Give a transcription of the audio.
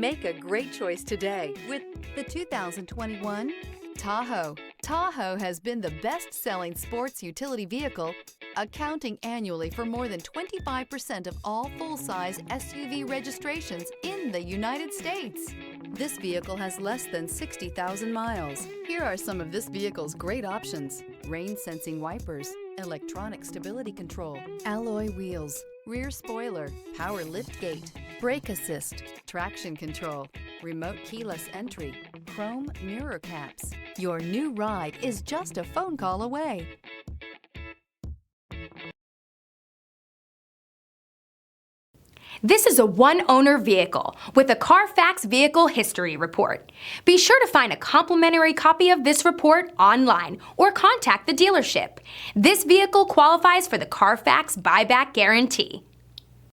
Make a great choice today with the 2021 Tahoe. Tahoe has been the best-selling sports utility vehicle, accounting annually for more than 25% of all full-size SUV registrations in the United States. This vehicle has less than 60,000 miles. Here are some of this vehicle's great options: rain-sensing wipers, electronic stability control, alloy wheels, rear spoiler, power liftgate, brake assist, traction control, remote keyless entry, chrome mirror caps. Your new ride is just a phone call away. This is a one-owner vehicle with a CARFAX Vehicle History Report. Be sure to find a complimentary copy of this report online or contact the dealership. This vehicle qualifies for the CARFAX Buyback Guarantee.